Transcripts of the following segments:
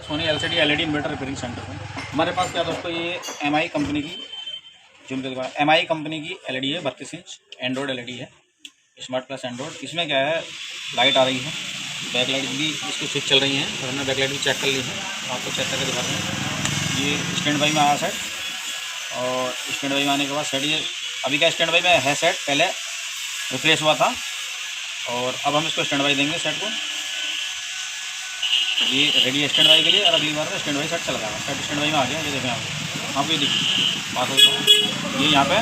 Soni LCD LED inverter repairing centre है। हमारे पास क्या दोस्तों, ये एमआई कंपनी की एमआई कंपनी की एलईडी है, 32 इंच एंड्रॉयड एलईडी है, स्मार्ट प्लस एंड्रॉयड। इसमें क्या है, लाइट आ रही है, बैक लाइट भी इसकी स्विच चल रही है और हमने बैक लाइट भी चेक कर ली है, आपको चेक करके दिखा रहे हैं। ये स्टैंड बाई में आया सेट, और स्टैंड बाई में आने के बाद सेट ये अभी क्या स्टैंड बाई में है सेट, पहले रिफ्रेश हुआ था और अब हम इसको स्टैंड बाई देंगे सेट को। ये रेडी है स्टैंड बाई के लिए, और अगली बार में स्टैंड बाई सेट चल रहा है। सेट स्टैंड बाई में आ गया, ये देखें आप ये देखिए बात होता है। ये यहाँ पे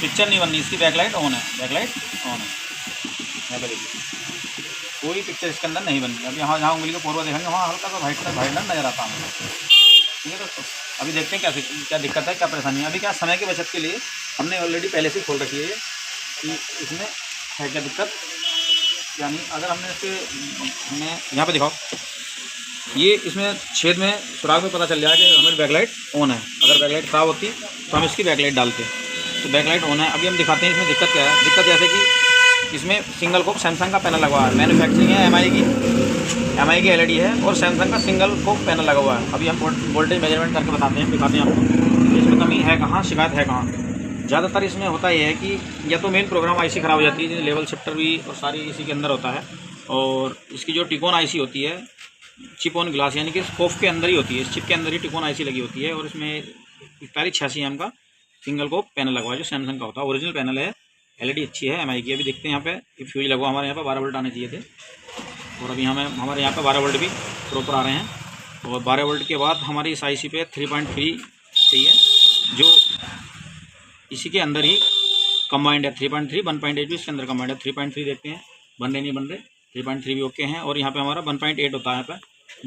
पिक्चर नहीं बननी, इसकी बैकलाइट ऑन है, बैकलाइट ऑन है, यहाँ पे देखिए कोई पिक्चर इसके अंदर नहीं बन रही। अभी यहाँ जहाँ उंगली को पूर्व देखेंगे वहाँ हल्का सा वाइट नज़र आता है, ठीक है दोस्तों। अभी देखते हैं क्या दिक्कत है, क्या परेशानी है। अभी क्या समय की बचत के लिए हमने ऑलरेडी पहले से खोल रखी है कि इसमें है क्या दिक्कत। यानी अगर हमने यहाँ पे दिखाओ, ये इसमें छेद में सुराग में पता चल जाए कि हमारी बैकलाइट ऑन है। अगर बैकलाइट ख़राब होती तो हम इसकी बैकलाइट डालते, तो बैकलाइट ऑन है। अभी हम दिखाते हैं इसमें दिक्कत क्या है। दिक्कत जैसे कि इसमें सिंगल कोप सैमसंग का पैनल लगा हुआ है, मैन्युफैक्चरिंग है एमआई की एलईडी है, और सैमसंग का सिंगल कोप पैनल लगा हुआ है। अभी हम वोल्टेज मेजरमेंट करके बताते हैं, दिखाते हैं आपको इसमें कमी है कहाँ, शिकायत है कहाँ। ज़्यादातर इसमें होता ये है कि या तो मेन प्रोग्राम आईसी ख़राब हो जाती है, लेवल शिफ्टर भी और सारी इसी के अंदर होता है, और इसकी जो टिकोन आईसी होती है चिप ऑन ग्लास, यानी कि कोफ के अंदर ही होती है, इस चिप के अंदर ही टिकोन आईसी लगी होती है, और इसमें 4186 एम का सिंगल कोप पैनल लगा हुआ है जो सैमसंग का होता है, ओरिजिनल पैनल है। एलईडी अच्छी है एमआई की। अभी देखते हैं यहाँ पे फ्यूज लगा, हमारे यहाँ पे 12 वोल्ट आने चाहिए थे, और अभी हमारे यहाँ पे 12 वोल्ट भी प्रॉपर आ रहे हैं। और 12 वोल्ट के बाद हमारी इस आईसी पे 3.3 चाहिए, जो इसी के अंदर ही कंबाइंड है। 3.3 1.8 भी इसके अंदर कंबाइंड है। 3.3 देखते हैं बन रहे नहीं बन रहे। 3.3 भी ओके हैं, और यहाँ पे हमारा 1.8 होता है, यहाँ पे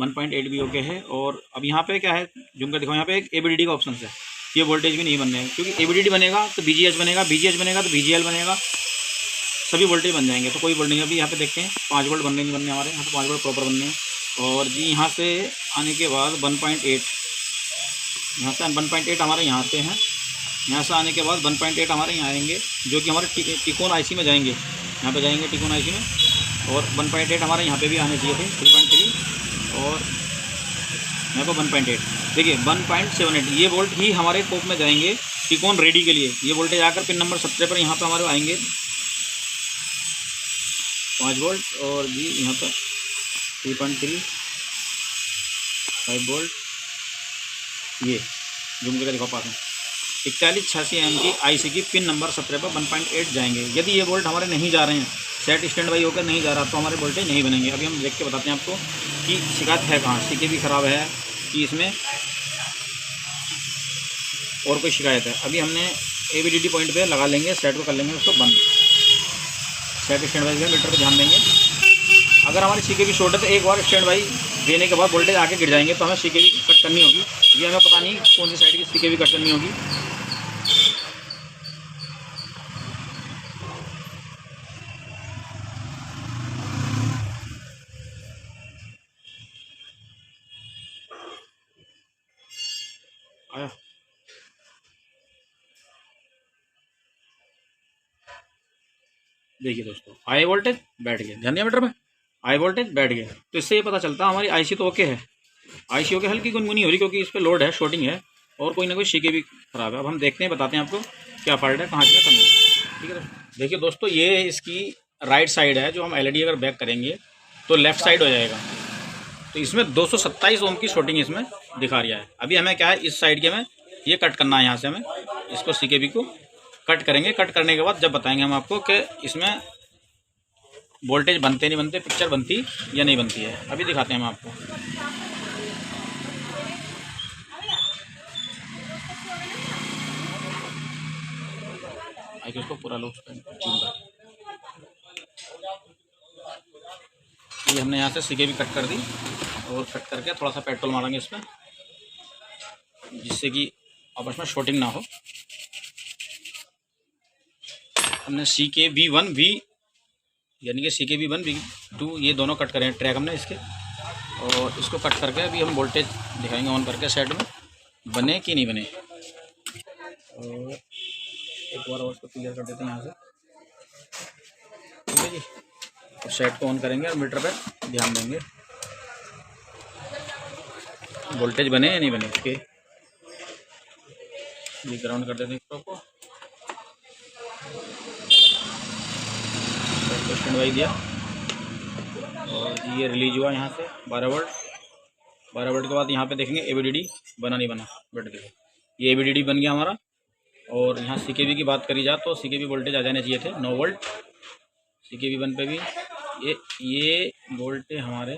1.8 भी ओके है। और अब यहाँ पे क्या है, जूम कर दिखाओ, यहाँ पे एक एबीडीडी का ऑप्शन है। ये वोल्टेज भी नहीं बन रहे हैं, क्योंकि एबीडीडी बनेगा तो बीजीएच बनेगा, बीजीएच बनेगा तो बीजीएल बनेगा, सभी वोल्टेज बन जाएंगे, तो कोई वोल्ट नहीं। अभी यहाँ पे देखते हैं 5 वोल्ट बनने नहीं बनने, हमारे यहाँ पे 5 वोल्ट प्रॉपर बनने हैं। और जी यहाँ से आने के बाद 1.8, यहाँ से 1.8 हमारे यहाँ से हैं, यहाँ से आने के बाद 1.8 हमारे यहाँ आएंगे, जो कि हमारे टिकोन आईसी में जाएंगे, यहाँ पे जाएंगे टिकोन आईसी में। और 1.8 हमारे यहाँ पे भी आने चाहिए थे, 3.3 और यहाँ पर 1.8। देखिए 1.78 ये वोल्ट ही हमारे कोप में जाएंगे टिकोन रेडी के लिए। ये वोल्टेज आकर पिन नंबर 17 पर यहाँ पर हमारे आएंगे 5 वोल्ट, और जी यहाँ पर 3.3 5 वोल्ट, ये जूम करके दिखा पाते हैं 4186 एम की आईसी की पिन नंबर 17 पर 1.8 जाएंगे। यदि ये वोल्ट हमारे नहीं जा रहे हैं, सेट स्टैंड बाई होकर नहीं जा रहा, तो हमारे वोल्टेज नहीं बनेंगे। अभी हम देख के बताते हैं आपको कि शिकायत है कहाँ, सीके भी ख़राब है कि इसमें और कोई शिकायत है। अभी हमने एबीडीडी पॉइंट पे लगा लेंगे, सेट को कर लेंगे उसको बंद, सेट स्टैंड बाई मीटर पर ध्यान देंगे। अगर हमारी सीके भी शॉर्ट है तो एक बार स्टैंड बाई देने के बाद वोल्टेज आके गिर जाएंगे, तो हमें सीके भी कट करनी होगी। ये हमें पता नहीं कौन सी साइड की सीके भी कट करनी होगी। आया देखिए दोस्तों, हाई वोल्टेज बैठ गया, ध्यान दिया मीटर में, हाई वोल्टेज बैठ गया, तो इससे ये पता चलता है हमारी आईसी तो ओके है। आईसी ओके, हल्की गुनगुनी हो रही क्योंकि इस पर लोड है, शॉर्टिंग है, और कोई ना कोई सीके भी खराब है। अब हम देखते हैं, बताते हैं आपको क्या फॉल्ट है, कहाँ से कमी है, ठीक है दोस्तों। देखिए दोस्तों, ये इसकी राइट साइड है, जो हम एलईडी अगर बैक करेंगे तो लेफ्ट साइड हो जाएगा, तो इसमें 227 ओम की शॉर्टिंग इसमें दिखा रहा है। अभी हमें क्या है, इस साइड के में ये कट करना है, यहाँ से हमें इसको सीकेबी को कट करेंगे। कट करने के बाद जब बताएंगे हम आपको कि इसमें वोल्टेज बनते नहीं बनते, पिक्चर बनती या नहीं बनती है। अभी दिखाते हैं हम आपको। आइए उसको पूरा लो, ये हमने यहाँ से सीके भी कट कर दी, और कट करके थोड़ा सा पेट्रोल मारेंगे इसमें, जिससे कि आपस में शॉर्टिंग ना हो। हमने CKV1 V यानी कि CKV1 V2 ये दोनों कट करें ट्रैक हमने इसके, और इसको कट करके अभी हम वोल्टेज दिखाएंगे ऑन करके साइड में बने कि नहीं बने। और एक बार और इसको क्लियर कर देते हैं यहाँ से, ठीक है जी। और सेट को ऑन करेंगे और मीटर पे ध्यान देंगे। वोल्टेज बने या नहीं बने इसके, ये ग्राउंड कर देते हैं इसको आपको। स्टैंड बाई दिया और ये रिलीज हुआ यहाँ से 12 वोल्ट। 12 वोल्ट के बाद यहाँ पे देखेंगे ABDD बना नहीं बना, बैठ देखो ये ABDD बन गया हमारा। और यहाँ CKV की बात करी जाए तो CKV वोल्टेज आ जाने चाहिए थे 9 वोल्ट। CKV 1 पे भी ये वोल्टेज हमारे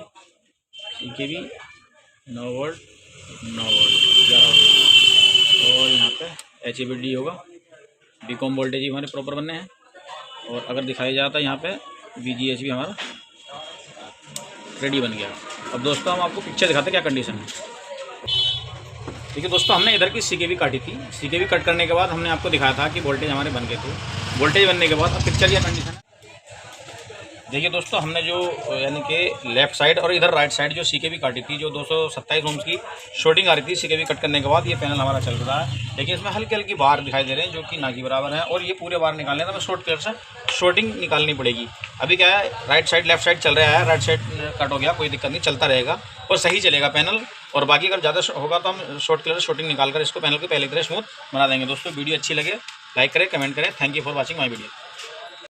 CKV 9 वोल्ट 9 वोल्ट 11 वोल्ट। और यहाँ पे HABD होगा, बीकॉम वोल्टेज ही हमारे प्रॉपर बनने हैं। और अगर दिखाया जाता है यहाँ पे VGH भी हमारा रेडी बन गया। अब दोस्तों हम आपको पिक्चर दिखाते क्या कंडीशन है। देखिए दोस्तों, हमने इधर की CKV काटी थी। CKV कट करने के बाद हमने आपको दिखाया था कि वोल्टेज हमारे बन गए थे। वोल्टेज बनने के बाद अब पिक्चर या कंडीशन है। देखिए दोस्तों, हमने जो यानी कि लेफ्ट साइड और इधर राइट साइड जो CKV काटी थी, जो 227 ओम्स की शॉर्टिंग आ रही थी CKV कट करने के बाद, ये पैनल हमारा चल रहा है। देखिए इसमें हल्की हल्की बार दिखाई दे रहे हैं जो कि ना के बराबर है। और ये पूरे बार निकालने तो हमें शॉर्ट कलर से शॉर्टिंग निकालनी पड़ेगी। अभी क्या है, राइट साइड लेफ्ट साइड चल रहा है, राइट साइड कट हो गया, कोई दिक्कत नहीं, चलता रहेगा और सही चलेगा पैनल। और बाकी अगर ज़्यादा होगा तो हम शॉर्ट कलर शॉर्टिंग निकाल कर इसको पैनल को पहले की तरह स्मूथ बना देंगे। दोस्तों वीडियो अच्छी लगे लाइक करें, कमेंट करें। Thank you for watching my video.